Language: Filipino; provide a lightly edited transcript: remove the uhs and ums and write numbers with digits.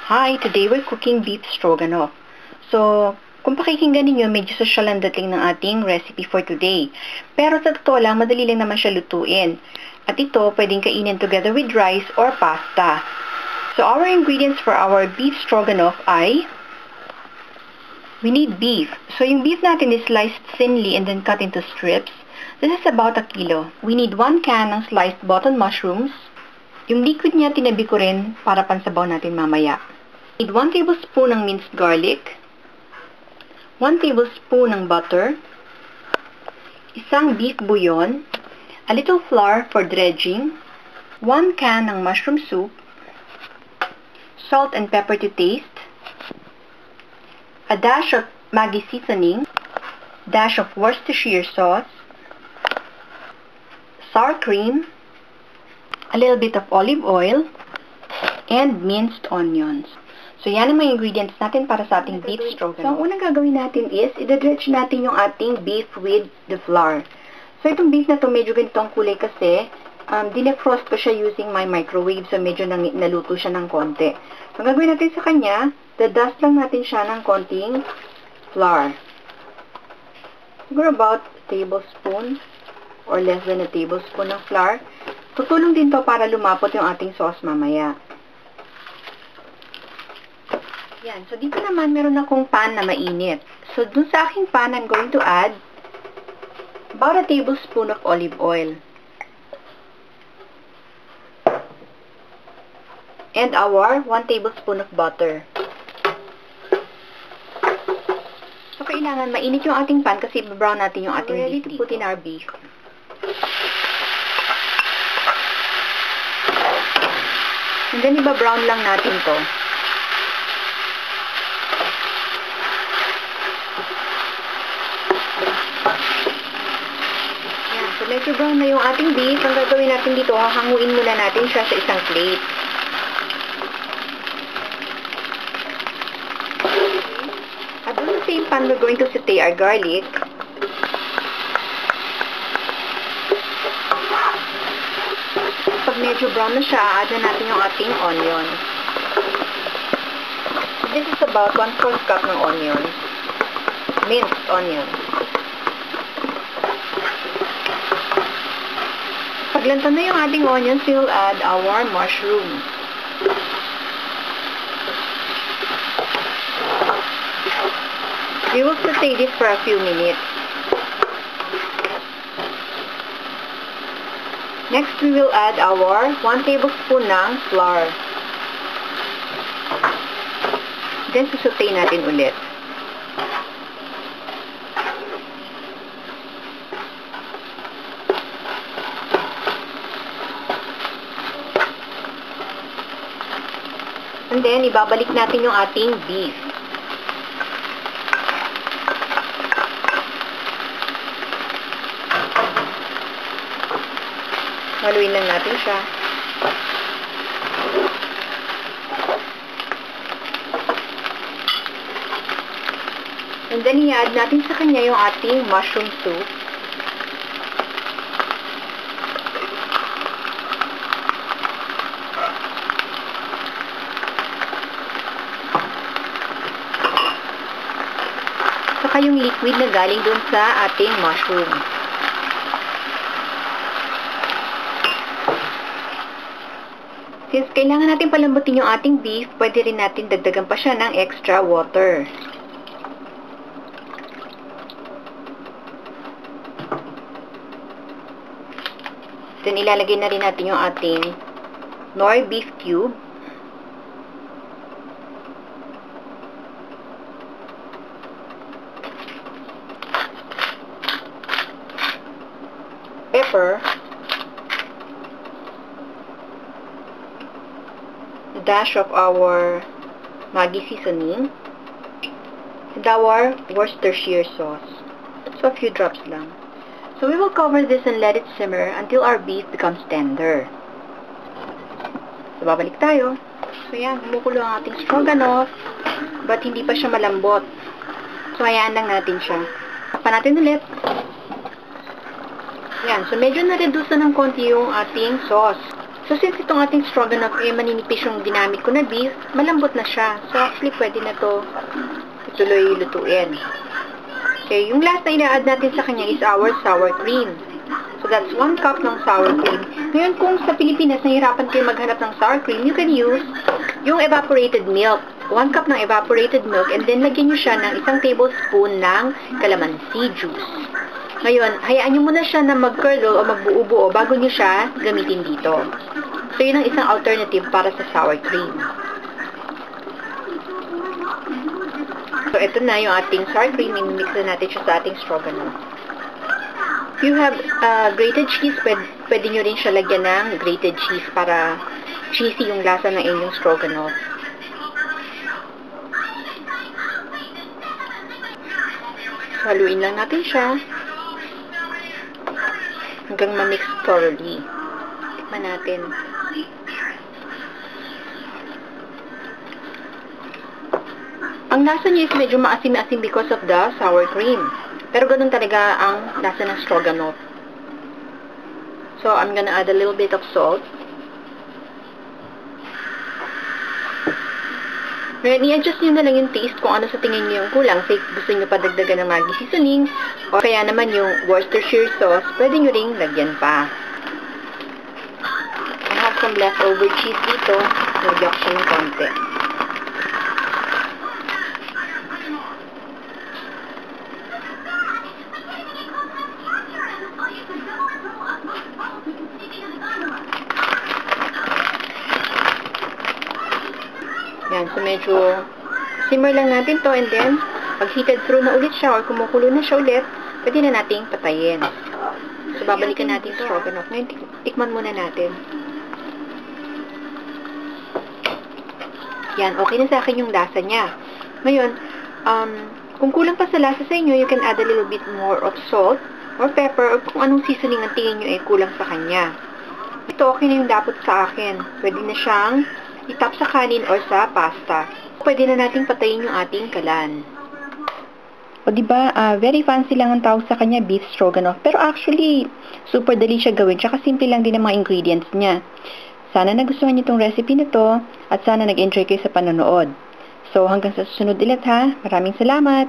Hi, today we're cooking beef stroganoff. So, kung pakikinggan ninyo, medyo social ang dating ng ating recipe for today. Pero sa totoo lang, madali lang naman siya lutuin. At ito, pwedeng kainin together with rice or pasta. So, our ingredients for our beef stroganoff ay we need beef. So, yung beef natin is sliced thinly and then cut into strips. This is about 1 kilo. We need 1 can ng sliced button mushrooms. Yung liquid niya, tinabi ko rin para pansabaw natin mamaya. Need 1 tablespoon ng minced garlic, 1 tablespoon ng butter, isang beef bouillon, a little flour for dredging, 1 can ng mushroom soup, salt and pepper to taste, a dash of Maggi seasoning, dash of Worcestershire sauce, sour cream, a little bit of olive oil, and minced onions. So, yan ang mga ingredients natin para sa ating beef stroganoff. So, ang unang gagawin natin is, idedredge natin yung ating beef with the flour. So, itong beef na to medyo ganito ang kulay kasi, dinefrost ko siya using my microwave. So, medyo naluto siya ng konti. So, ang gagawin natin sa kanya, dadust lang natin siya ng konting flour. Siguro about a tablespoon or less than a tablespoon ng flour. Tutulong din to para lumapot yung ating sauce mamaya. Yan. So, dito naman, meron akong pan na mainit. So, dun sa aking pan, I'm going to add about a tablespoon of olive oil. And our 1 tablespoon of butter. So, kailangan mainit yung ating pan kasi i-brown natin yung ating beef. Ready to put in our beef. And then, iba-brown lang natin to. So, medyo brown na yung ating beef. Ang gagawin natin dito, hahanguin muna natin siya sa isang plate. At on the same pan, we're going to saute our garlic. Pag medyo brown na siya, add na natin yung ating onion. This is about 1/4 cup ng onion. Minced onion. Paglanta na yung ating onions, we will add our mushrooms. We will saute this for a few minutes. Next, we will add our 1 tablespoon ng flour. Then, saute natin ulit. And then, ibabalik natin yung ating beef. Haluin lang natin siya. And then, i-add natin sa kanya yung ating mushroom soup. Saka yung liquid na galing dun sa ating mushroom. Since kailangan natin palambutin yung ating beef, pwede rin natin dagdagan pa siya ng extra water. Then, ilalagay na rin natin yung ating Knorr beef cube. Pepper, a dash of our Maggi seasoning, and our Worcestershire sauce. So, a few drops lang. So, we will cover this and let it simmer until our beef becomes tender. So, babalik tayo. So, yan, kumukulo ang ating stroganoff, but hindi pa siya malambot. So, hayaan lang natin siya. Takpan natin ulit. Yan. So, medyo na-reduce na ng konti yung ating sauce. So, since itong ating stroganoff ay maninipis yung ginamit ko na beef, malambot na siya. So, actually, pwede na to ituloy lutuin. Okay, yung last na ina-add natin sa kanya is our sour cream. So, that's 1 cup ng sour cream. Ngayon, kung sa Pilipinas, nahihirapan kayo maghanap ng sour cream, you can use yung evaporated milk. 1 cup ng evaporated milk, and then lagyan nyo siya ng 1 tablespoon ng calamansi juice. Ngayon, hayaan nyo muna siya na mag-curdle o magbuo-buo bago nyo siya gamitin dito. So, yun ang isang alternative para sa sour cream. So, ito na yung ating sour cream. I-mix na natin siya sa ating stroganoff. If you have grated cheese, pwede nyo rin siya lagyan ng grated cheese para cheesy yung lasa ng inyong stroganoff. So, haluin lang natin siya hanggang ma-mix thoroughly. Tikman natin. Ang lasa niya is medyo maasim-asim because of the sour cream. Pero ganun talaga ang lasa ng stroganoff. So, I'm gonna add a little bit of salt. Ngayon, i-adjust nyo na lang yung taste kung ano sa tingin nyo yung kulang. Say, gusto nyo pa dagdagan ng Maggi seasoning, o kaya naman yung Worcestershire sauce, pwede nyo ring lagyan pa. I have some leftover cheese dito. Lagyan ko siya ng konti. Yan, so medyo simmer lang natin to, and then pag heated through na ulit siya or kumukulo na siya ulit, pwede na nating patayin. So babalikan natin to. Stroganoff. Ngayon, tikman muna natin. Yan, okay na sa akin yung lasa niya. Ngayon, kung kulang pa sa lasa sa inyo, you can add a little bit more of salt or pepper or kung anong seasoning ang tingin nyo ay kulang sa kanya. Ito, okay na yung dapot sa akin. Pwede na siyang itap sa kanin or sa pasta. Pwede na nating patayin yung ating kalan. O diba, very fancy lang ang tawag sa kanya, beef stroganoff. Pero actually, super dali siya gawin. Tsaka simple lang din ang mga ingredients niya. Sana nagustuhan niyo itong recipe na to at sana nag-enjoy kayo sa panonood. So, hanggang sa susunod ulit ha. Maraming salamat!